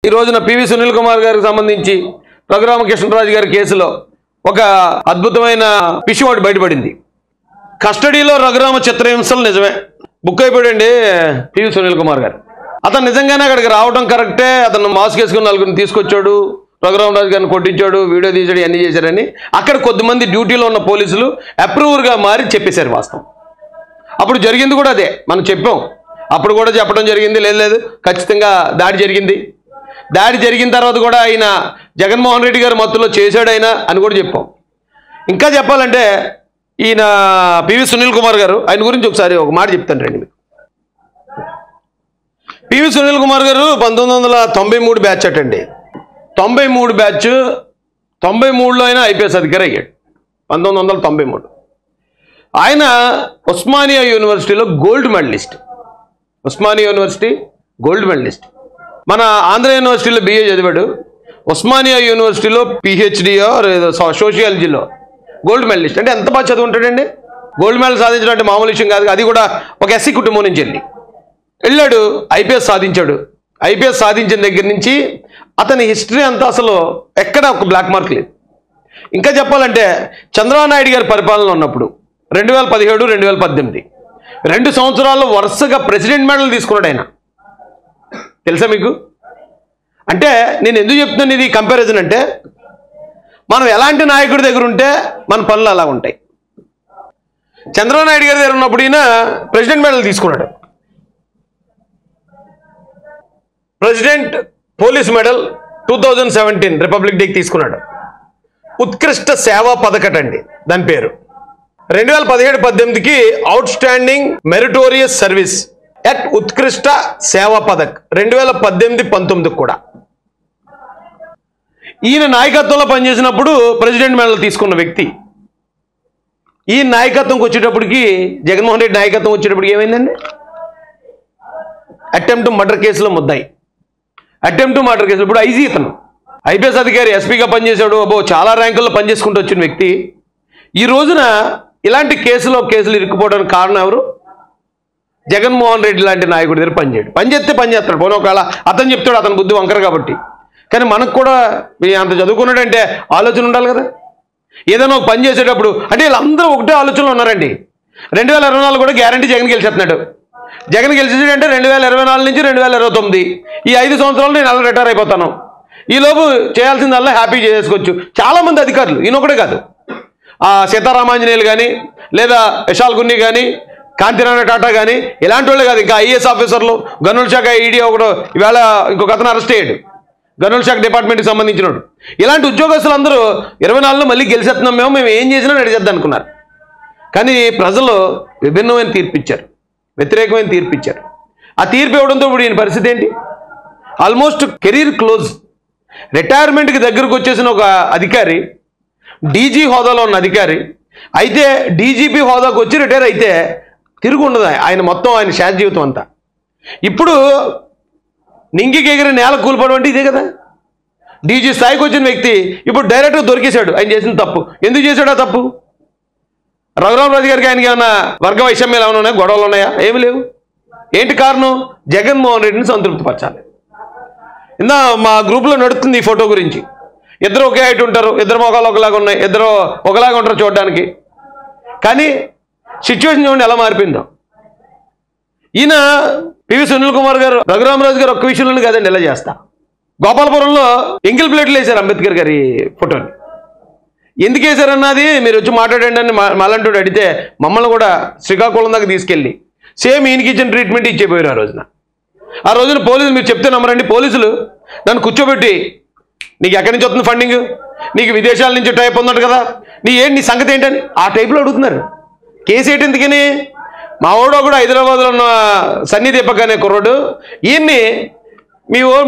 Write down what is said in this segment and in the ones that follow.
ఈ రోజున పివి సునీల్ కుమార్ గారికి సంబంధించి రఘురామకృష్ణరాజు గారి కేసులో ఒక అద్భుతమైన విషయం ఒకటి బయటపడింది. కస్టడీలో రఘురామ చిత్రహింసలు నిజమే, బుక్ అయిపోయాడండి పివి సునీల్ కుమార్ గారు. అతను నిజంగానే అక్కడికి రావడం కరెక్టే. అతను మాస్క్ వేసుకుని నలుగురిని తీసుకొచ్చాడు, రఘురామరాజు గారిని కొట్టించాడు, వీడియో తీసాడు, అన్నీ చేశారని అక్కడ కొద్దిమంది డ్యూటీలో ఉన్న పోలీసులు అప్రూవర్గా మారి చెప్పేశారు వాస్తవం. అప్పుడు జరిగింది కూడా అదే, మనం చెప్పాం. అప్పుడు కూడా చెప్పడం జరిగింది, లేదు ఖచ్చితంగా దాడి జరిగింది. దాడి జరిగిన తర్వాత కూడా ఆయన జగన్మోహన్ రెడ్డి గారు మత్తులో చేశాడు ఆయన అని కూడా చెప్పాం. ఇంకా చెప్పాలంటే ఈయన పివి సునీల్ కుమార్ గారు, ఆయన గురించి ఒకసారి ఒక మాట చెప్తాను రండి మీకు. పివి సునీల్ కుమార్ గారు 1993 బ్యాచ్ అటండి. 93 బ్యాచ్, 93లో ఆయన ఐపీఎస్ అధికారి అయ్యాడు. 1993 ఆయన ఉస్మానియా యూనివర్సిటీలో gold medalist. Osmania university gold medalist. మన ఆంధ్ర యూనివర్సిటీలో బిఏ చదివాడు, ఉస్మానియా యూనివర్సిటీలో పిహెచ్డియో సోషియాలజీలో గోల్డ్ మెడలిస్ట్. అంటే ఎంత బాగా చదువుంటాడండి. గోల్డ్ మెడల్ సాధించడం అంటే మామూలు విషయం కాదు. అది కూడా ఒక ఎస్సీ కుటుంబం నుంచి వెళ్ళాడు, ఐపీఎస్ సాధించాడు. ఐపీఎస్ సాధించిన దగ్గర నుంచి అతని హిస్టరీ అంతా అసలు ఎక్కడ ఒక బ్లాక్ మార్క్ లేదు. ఇంకా చెప్పాలంటే చంద్రబాబు నాయుడు గారి పరిపాలన ఉన్నప్పుడు 2017, 2018 2 సంవత్సరాల్లో వరుసగా ప్రెసిడెంట్ మెడల్ తీసుకున్నాడు ఆయన. తెలుసా మీకు? అంటే నేను ఎందుకు చెప్తున్నాను ఇది కంపారిజన్ అంటే, మనం ఎలాంటి నాయకుడి దగ్గర ఉంటే మన పనులు అలా ఉంటాయి. చంద్రబాబు నాయుడు గారి దగ్గర ఉన్నప్పుడు ఈయన ప్రెసిడెంట్ మెడల్ తీసుకున్నాడు. ప్రెసిడెంట్ పోలీస్ మెడల్ 2017 రిపబ్లిక్ డేకి తీసుకున్నాడు. ఉత్కృష్ట సేవా పథకం అండి దాని పేరు. 2017-18కి outstanding meritorious service at ఉత్కృష్ట సేవా పథక్ 2018-19 కూడా. ఈయన నాయకత్వంలో పనిచేసినప్పుడు ప్రెసిడెంట్ మెడల్ తీసుకున్న వ్యక్తి. ఈ నాయకత్వంకి వచ్చేటప్పటికి, జగన్మోహన్ రెడ్డి నాయకత్వం వచ్చేటప్పటికి ఏమైందండి? అటెంప్ట్ మర్డర్ కేసులో ముద్దాయి. అటెంప్ట్ మర్డర్ కేసులో ఇప్పుడు ఐజీ ఇతను ఐపీఎస్ అధికారి, ఎస్పీగా పనిచేశాడు. చాలా ర్యాంకుల్లో పనిచేసుకుంటూ వచ్చిన వ్యక్తి ఈ రోజున ఇలాంటి కేసులు ఇరుక్కుపోవడానికి కారణం ఎవరు? జగన్మోహన్ రెడ్డి లాంటి నాయకుడి దగ్గర పనిచేస్తాడు. పోనీ ఒకవేళ అతను చెప్తాడు, అతని బుద్ధి వంకర కాబట్టి. కానీ మనకు కూడా అంత చదువుకున్నాడంటే ఆలోచన ఉండాలి కదా. ఏదైనా ఒక పని చేసేటప్పుడు అంటే వీళ్ళందరూ ఒకటే ఆలోచనలో ఉన్నారండి. 2024 కూడా గ్యారంటీ జగన్ గెలిచేస్తున్నాడు. జగన్ గెలిచేసాడంటే 2024 నుంచి 2029 ఈ 5 సంవత్సరాలు నేను అలా రిటైర్ అయిపోతాను. ఈలోపు చేయాల్సిందల్లా హ్యాపీ చేసుకోవచ్చు. చాలామంది అధికారులు, ఈయనొకటే కాదు, సీతారామాంజనేయులు కానీ, లేదా విశాల్ గున్ని కానీ, కాంతినారాయణ టాటా కానీ, ఇలాంటి వాళ్ళే కాదు, ఇంకా ఐఏఎస్ ఆఫీసర్లు, గనుల శాఖ ఈడీ ఒకడు ఇవాళ ఇంకొక అతను అరెస్ట్ అయ్యాడు, గనుల శాఖ డిపార్ట్మెంట్కి సంబంధించినోడు. ఇలాంటి ఉద్యోగస్తులందరూ 24లో మళ్ళీ గెలిచేస్తున్నాం, మేము ఏం చేసినా నడిచేద్దాం అనుకున్నారు. కానీ ప్రజలు విభిన్నమైన తీర్పిచ్చారు, వ్యతిరేకమైన తీర్పిచ్చారు. ఆ తీర్పు ఇవ్వడంతో ఇప్పుడు ఈయన పరిస్థితి ఏంటి? Almost career close. రిటైర్మెంట్కి దగ్గరకు వచ్చేసిన ఒక అధికారి, డీజీ హోదాలో ఉన్న అధికారి అయితే డీజీపీ హోదాకు వచ్చి రిటైర్ అయితే తిరుగు ఉండదు ఆయన మొత్తం ఆయన శాశ్వత జీవితం అంతా. ఇప్పుడు నింగికి ఎగిరి నేల కూలిపడం అంటే ఇదే కదా. డీజీ స్థాయికి వచ్చిన వ్యక్తి ఇప్పుడు డైరెక్ట్గా దొరికేశాడు. ఆయన చేసిన తప్పు ఎందుకు చేశాడు? ఆ తప్పు రఘురామరాజు గారికి ఆయనకి ఏమైనా వర్గ వైషమ్యాలు ఏమైనా ఉన్నాయా? గొడవలు ఉన్నాయా? ఏమి లేవు. ఏంటి కారణం? జగన్మోహన్ రెడ్డిని సంతృప్తిపరచాలి. ఇందా మా గ్రూప్లో నడుస్తుంది ఈ ఫోటో గురించి. ఇద్దరు ఒకే హైట్ ఉంటారు, ఇద్దరు మొఖాలు ఒకలాగా ఉన్నాయి, ఇద్దరు ఒకలాగా ఉంటారు చూడడానికి. కానీ సిచ్యువేషన్ చూడండి ఎలా మారిపోయిందో. ఈయన పివి సునీల్ కుమార్ గారు, రఘురామరాజు గారు ఒక్క విషయంలోనే కాదండి ఇలా చేస్తా. గోపాలపురంలో ఎంగిల్ ప్లేట్లు వేశారు అంబేద్కర్ గారి ఫోటోని. ఎందుకు వేశారన్నది మీరు వచ్చి మాట్లాడండి అని మళ్ళంటూ అడిగితే మమ్మల్ని కూడా శ్రీకాకుళం దాకా తీసుకెళ్ళి సేమ్ ఈయనకి ఇచ్చిన ట్రీట్మెంట్ ఇచ్చేపోయారు. ఆ రోజున పోలీసులు, మీరు చెప్తే నమ్మరండి, పోలీసులు నన్ను కూర్చోబెట్టి నీకు ఎక్కడి నుంచి వస్తుంది ఫండింగ్, నీకు విదేశాల నుంచి టైప్ ఉన్నట్టు కదా, నీ సంగతి ఏంటని ఆ టైప్లో అడుగుతున్నారు. కేసు ఏంటి ఎందుకని? మా వాడు కూడా హైదరాబాద్లో ఉన్న సన్నీ దీపక్ అనే కుర్రాడు, ఈయన్ని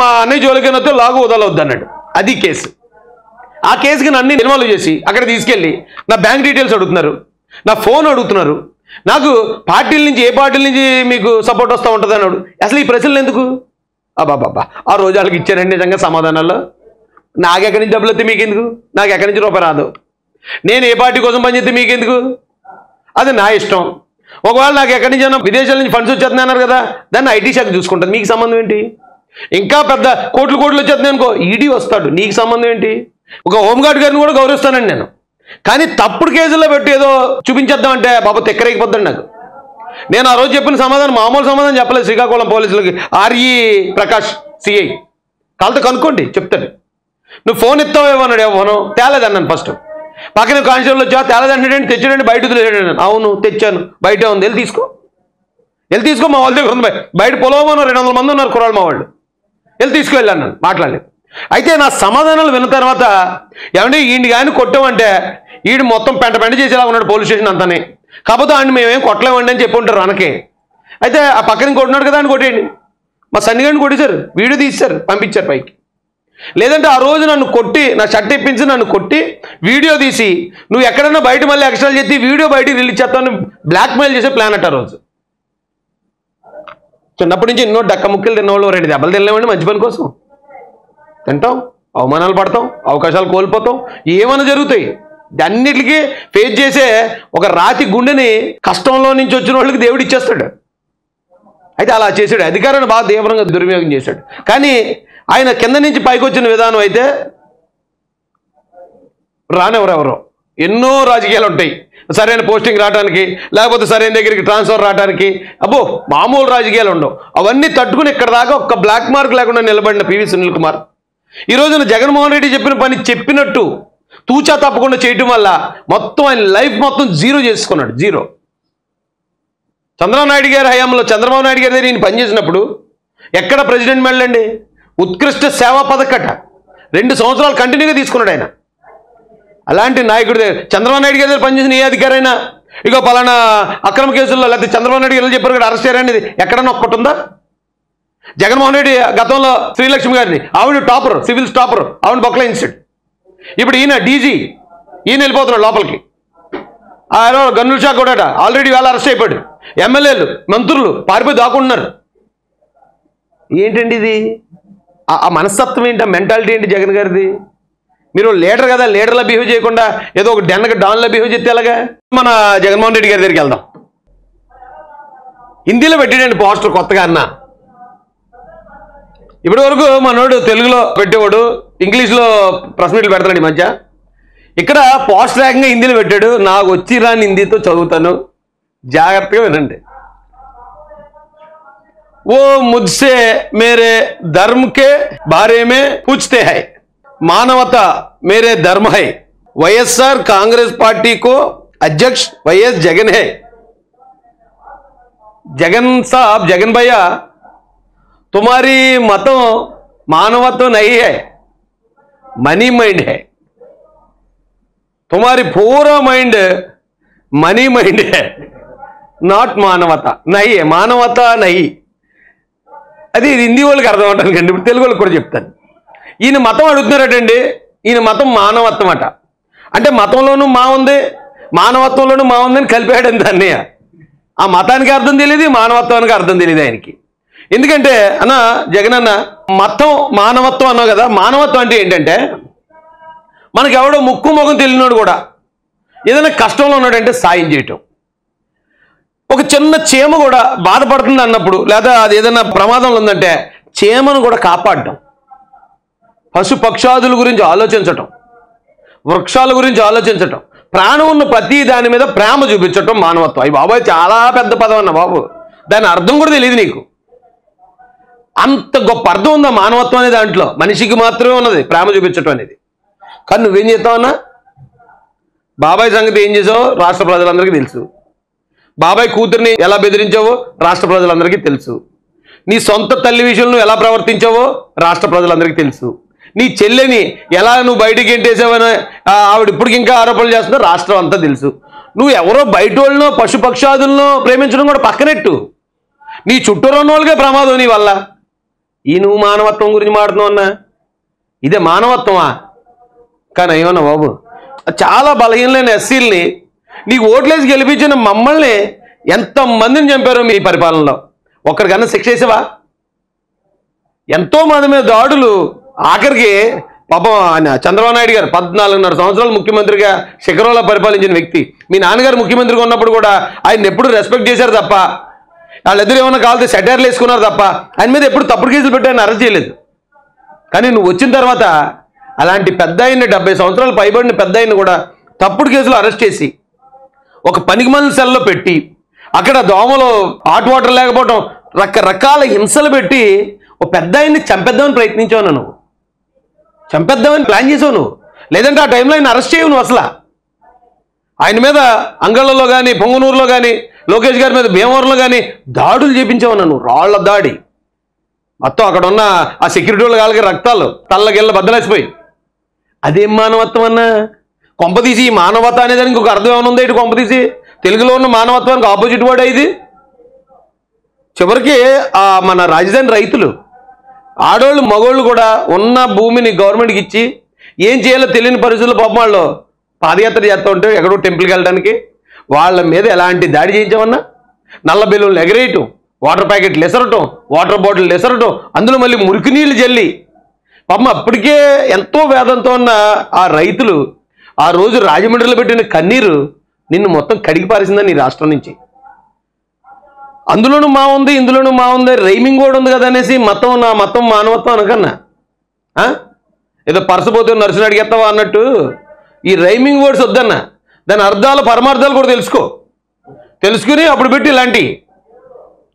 మా అన్నయ్య జోలికైనా లాగు వదలవద్దు అన్నాడు. అది కేసు. ఆ కేసుకి నన్ను ఇన్వాల్వ్ చేసి అక్కడ తీసుకెళ్ళి నా బ్యాంక్ డీటెయిల్స్ అడుగుతున్నారు, నా ఫోన్ అడుగుతున్నారు. నాకు పార్టీల నుంచి, ఏ పార్టీల నుంచి మీకు సపోర్ట్ వస్తూ ఉంటుంది అన్నాడు. అసలు ఈ ప్రశ్నలు ఎందుకు? అబ్బాబ్బా ఆ రోజు వాళ్ళకి ఇచ్చారండి నిజంగా సమాధానాల్లో. నాకెక్కడి నుంచి డబ్బులు వస్తే మీకెందుకు? నాకు ఎక్కడి నుంచి రూపాయి రాదు. నేను ఏ పార్టీ కోసం పనిచేస్తే మీకెందుకు? అది నా ఇష్టం. ఒకవేళ నాకు ఎక్కడి నుంచి విదేశాల నుంచి ఫండ్స్ వచ్చేస్తున్నాయి అన్నారు కదా, దాన్ని ఐటీ శాఖ చూసుకుంటుంది. మీకు సంబంధం ఏంటి? ఇంకా పెద్ద కోట్లు వచ్చేస్తుంది అనుకో, ఈడీ వస్తాడు, నీకు సంబంధం ఏంటి? ఒక హోంగార్డ్ గారిని కూడా గౌరవిస్తానండి నేను, కానీ తప్పుడు కేసుల్లో పెట్టి ఏదో చూపించేద్దామంటే బాబు తెక్కరైపోద్దండి నాకు. నేను ఆ రోజు చెప్పిన సమాధానం మామూలు సమాధానం చెప్పలేదు శ్రీకాకుళం పోలీసులకి. ఆర్ఈ ప్రకాష్ సిఐ కాళ్ళతో కనుక్కోండి చెప్తాడు. నువ్వు ఫోన్ ఎత్తావేమో అన్నాడు. ఫోను తేలేదన్నాను. ఫస్ట్ పక్కన కానిస్టేబుల్ వచ్చా తేలేదంటే తెచ్చాడండి, బయట వదిలేసాడు. అవును తెచ్చాను, బయటే ఉంది, వెళ్ళి తీసుకో మా వాళ్ళ దగ్గర ఉంది, బయట పొలవమో 200 మంది ఉన్నారు కుర్రాళ్ళు మా వాళ్ళు, వెళ్ళి తీసుకువెళ్ళాను, మాట్లాడలేదు. అయితే నా సమాధానాలు విన్న తర్వాత ఏమంటే ఈయన కానీ కొట్టామంటే ఈడు మొత్తం పెంట చేసేలా ఉన్నాడు పోలీస్ స్టేషన్ అంతానే, కాకపోతే ఆయన మేమేం కొట్టలేమండి అని చెప్పి ఉంటారు అనకే. అయితే ఆ పక్కన కొట్టినాడు కదా అని కొట్టేయండి. మా సన్నిగాడిని కొట్టేశారు, వీడియో తీశారు, పంపించారు పైకి. లేదంటే ఆ రోజు నన్ను కొట్టి, నా షర్ట్ ఇప్పించి నన్ను కొట్టి వీడియో తీసి నువ్వు ఎక్కడన్నా బయట మళ్ళీ ఎక్స్ట్రాలు చేసి వీడియో బయటికి రిలీజ్ చేస్తాను బ్లాక్మెయిల్ చేసే ప్లాన్ అట్ట. ఆ రోజు చిన్నప్పటి నుంచి ఎన్నో డక్క ముక్కలు తిన్నవాళ్ళు, 2 దెబ్బలు తినలేమండి మంచి పని కోసం. తింటాం, అవమానాలు పడతాం, అవకాశాలు కోల్పోతాం, ఏమైనా జరుగుతాయి. అన్నిటికీ ఫేస్ చేసే ఒక రాతి గుండెని కష్టంలో నుంచి వచ్చిన వాళ్ళకి దేవుడు ఇచ్చేస్తాడు. అయితే అలా చేశాడు, అధికారాన్ని బాగా తీవ్రంగా దుర్వినియోగం చేశాడు. కానీ ఆయన కింద నుంచి పైకి వచ్చిన విధానం అయితే రానివరెవరో ఎన్నో రాజకీయాలు ఉంటాయి, సరైన పోస్టింగ్ రావడానికి, లేకపోతే సరైన దగ్గరికి ట్రాన్స్ఫర్ రావడానికి, అబ్బో మామూలు రాజకీయాలు ఉండవు. అవన్నీ తట్టుకుని ఇక్కడ దాకా ఒక్క బ్లాక్ మార్క్ లేకుండా నిలబడిన పివి సునీల్ కుమార్ ఈ రోజున జగన్మోహన్ రెడ్డి చెప్పిన పని చెప్పినట్టు తూచా తప్పకుండా చేయటం వల్ల మొత్తం ఆయన లైఫ్ మొత్తం జీరో చేసుకున్నాడు. జీరో. చంద్రబాబు నాయుడు గారి హయాంలో చంద్రబాబు నాయుడు గారి దగ్గర ఈయన పనిచేసినప్పుడు ఎక్కడ ప్రెసిడెంట్ మెడలండి, ఉత్కృష్ట సేవా పథకట 2 సంవత్సరాలు కంటిన్యూగా తీసుకున్నాడు ఆయన. అలాంటి నాయకుడి దగ్గర చంద్రబాబు నాయుడు గారి దగ్గర పనిచేసిన ఏ అధికారైనా ఇగో పలానా అక్రమ కేసుల్లో లేకపోతే చంద్రబాబు నాయుడు గారు చెప్పారు కదా అరెస్ట్ చేయాలని ఎక్కడన్నా ఒక్కటి ఉందా? జగన్మోహన్ రెడ్డి గతంలో శ్రీలక్ష్మి గారిని, ఆవిడ టాపర్, సివిల్స్ టాపర్, ఆవిడ బొక్కలాయించాడు. ఇప్పుడు ఈయన డీజీ, ఈయన వెళ్ళిపోతున్నాడు లోపలికి. గన్నుల షా కూడా ఆల్రెడీ వేళ అరెస్ట్ అయిపోయాడు. ఎమ్మెల్యేలు మంత్రులు పారిపోయి దాక్కుంటున్నారు. ఏంటండి ఇది? ఆ మనస్తత్వం ఏంటి, ఆ మెంటాలిటీ ఏంటి జగన్ గారిది? మీరు లీడర్ కదా, లీడర్లా బిహేవ్ చేయకుండా ఏదో ఒక డాన్లా బిహేవ్ చేస్తే ఎలాగా? మన జగన్మోహన్ రెడ్డి గారి దగ్గరికి వెళ్దాం. హిందీలో పెట్టాడండి పోస్టర్ కొత్తగా అన్న. ఇప్పటి వరకు మనోడు తెలుగులో పెట్టేవాడు, ఇంగ్లీష్లో ప్రెస్ మీట్లు పెడతాడు. ఈ మధ్య ఇక్కడ పోస్టర్ ఏకంగా హిందీలో పెట్టాడు. నాకు వచ్చి రాని హిందీతో చదువుతాను, జాగ్రత్తగా వినండి. वो मुझसे मेरे धर्म के बारे में पूछते हैं, मानवता मेरे धर्म है, వైఎస్ఆర్ कांग्रेस पार्टी को अध्यक्ष వైఎస్ जगन है, जगन साहब, जगन भैया तुम्हारी मतों मानवता नहीं है, मनी माइंड है, तुम्हारी पूरा माइंड मनी माइंड है, नॉट मानवता नहीं है, मानवता नहीं. అది హిందీ వాళ్ళకి అర్థం అవుతాను కండి, ఇప్పుడు తెలుగు వాళ్ళకి కూడా చెప్తాను. ఈయన మతం అడుగుతున్నారటండి. ఈయన మతం మానవత్వం అట. అంటే మతంలోనూ మా ఉంది, మానవత్వంలోనూ మా ఉందని కలిపాడు దాన్ని. ఆ మతానికి అర్థం తెలియదు, మానవత్వానికి అర్థం తెలియదు ఆయనకి. ఎందుకంటే అన్న జగన్ అన్న, మతం మానవత్వం అన్నావు కదా, మానవత్వం అంటే ఏంటంటే మనకి ఎవడో ముక్కు ముఖం తెలియనోడు కూడా ఏదైనా కష్టంలో ఉన్నాడంటే సాయం చేయటం. ఒక చిన్న చీమ కూడా బాధపడుతుంది అన్నప్పుడు, లేదా అది ఏదైనా ప్రమాదంలో ఉందంటే చీమను కూడా కాపాడటం, పశు పక్షాదుల గురించి ఆలోచించటం, వృక్షాల గురించి ఆలోచించటం, ప్రాణం ఉన్న ప్రతి దాని మీద ప్రేమ చూపించటం మానవత్వం. అయ్యి బాబాయ్ చాలా పెద్ద పదం అన్న బాబు, దాని అర్థం కూడా తెలియదు నీకు. అంత గొప్ప అర్థం ఉందా మానవత్వం అనే దాంట్లో? మనిషికి మాత్రమే ఉన్నది ప్రేమ చూపించటం అనేది. కానీ నువ్వేం చేస్తావన్నా? బాబాయ్ సంగతి ఏం చేసావో రాష్ట్ర ప్రజలందరికీ తెలుసు. బాబాయ్ కూతురిని ఎలా బెదిరించావో రాష్ట్ర ప్రజలందరికీ తెలుసు. నీ సొంత తల్లి విషయంలో ఎలా ప్రవర్తించావో రాష్ట్ర ప్రజలందరికీ తెలుసు. నీ చెల్లెని ఎలా నువ్వు బయటికి ఎంటేసావని ఆవిడ ఇప్పటికి ఇంకా ఆరోపణలు చేస్తుందో రాష్ట్రం అంతా తెలుసు. నువ్వు ఎవరో బయట వాళ్ళనో పశుపక్షాదులను ప్రేమించడం కూడా పక్కనెట్టు, నీ చుట్టూరు ఉన్న వాళ్ళకే ప్రమాదం నీ వల్ల. ఈ నువ్వు మానవత్వం గురించి మాట్లాడుతున్నావు అన్నా, ఇదే మానవత్వమా? కానీ అయ్యోనా బాబు, చాలా బలహీనమైన ఎస్సీల్ని నీకు ఓట్లేసి గెలిపించిన మమ్మల్ని ఎంతమందిని చంపారో మీ పరిపాలనలో. ఒక్కరికన్నా శిక్ష వేసావా? ఎంతో మంది మీద దాడులు. ఆఖరికి పాపం ఆయన చంద్రబాబు నాయుడు గారు 14.5 సంవత్సరాలు ముఖ్యమంత్రిగా శిఖరంలో పరిపాలించిన వ్యక్తి. మీ నాన్నగారు ముఖ్యమంత్రిగా ఉన్నప్పుడు కూడా ఆయన ఎప్పుడు రెస్పెక్ట్ చేశారు తప్ప వాళ్ళిద్దరు ఏమన్నా కావాలంటే సెటైర్లు వేసుకున్నారు తప్ప ఆయన మీద ఎప్పుడు తప్పుడు కేసులు పెట్టి ఆయన అరెస్ట్ చేయలేదు. కానీ నువ్వు వచ్చిన తర్వాత అలాంటి పెద్ద ఆయన్ని 70 సంవత్సరాలు పైబడిన పెద్ద ఆయన్ని కూడా తప్పుడు కేసులు అరెస్ట్ చేసి ఒక పనికిమాలిన సెల్లో పెట్టి అక్కడ దోమలు హాట్ వాటర్ లేకపోవడం రకరకాల హింసలు పెట్టి ఒక పెద్ద ఆయన్ని చంపేద్దామని ప్రయత్నించావు నువ్వు, చంపేద్దామని ప్లాన్ చేసావు నువ్వు. లేదంటే ఆ టైంలో ఆయన అరెస్ట్ చేయవు నువ్వు. అసలు ఆయన మీద అంగళ్ళలో కానీ పొంగనూరులో కానీ లోకేష్ గారి మీద భీమవరంలో కానీ దాడులు చేపించావు నువ్వు, రాళ్ల దాడి. మొత్తం అక్కడ ఉన్న ఆ సెక్యూరిటీ వాళ్ళ వాళ్ళకి రక్తాలు తల్లగిళ్ళ బద్దలేసిపోయి. అదేం మానవత్వం అన్నా? కొంపదీసి ఈ మానవత అనేదానికి ఇంకొక అర్థం ఏమైనా ఉందా? ఇటు కొంపదీసి తెలుగులో ఉన్న మానవత్వానికి ఆపోజిట్ వర్డ్ ఇది. చివరికి మన రాజధాని రైతులు ఆడోళ్ళు మగోళ్ళు కూడా ఉన్న భూమిని గవర్నమెంట్కి ఇచ్చి ఏం చేయాలో తెలియని పరిస్థితుల్లో పాపం వాళ్ళు పాదయాత్ర చేస్తూ ఉంటే ఎక్కడో టెంపుల్కి వెళ్ళడానికి వాళ్ళ మీద ఎలాంటి దాడి చేయించామన్నా? నల్ల బెలూన్లు ఎగరేయటం, వాటర్ ప్యాకెట్లు ఎసరటం, వాటర్ బాటిల్ ఎసరటం, అందులో మళ్ళీ మురికి నీళ్ళు జల్లి పాపం అప్పటికే ఎంతో వేదంతో ఉన్న ఆ రైతులు ఆ రోజు రాజమండ్రిలో పెట్టిన కన్నీరు నిన్ను మొత్తం కడిగి పారేసిందని నీ రాష్ట్రం నుంచి. అందులోనూ మా ఉంది, ఇందులోనూ మా ఉంది, రైమింగ్ కూడా ఉంది కదా అనేసి మతం నా మతం మానవత్వం అనకన్నా ఏదో పరసపోతే నర్సుని అడిగేస్తావా అన్నట్టు ఈ రైమింగ్ వర్డ్స్ వద్దన్నా. దాని అర్థాలు పరమార్థాలు కూడా తెలుసుకుని అప్పుడు పెట్టి ఇలాంటి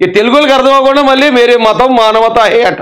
ఈ తెలుగులకు అర్థం అవ్వకుండా మళ్ళీ మేరే మతం మానవత అట.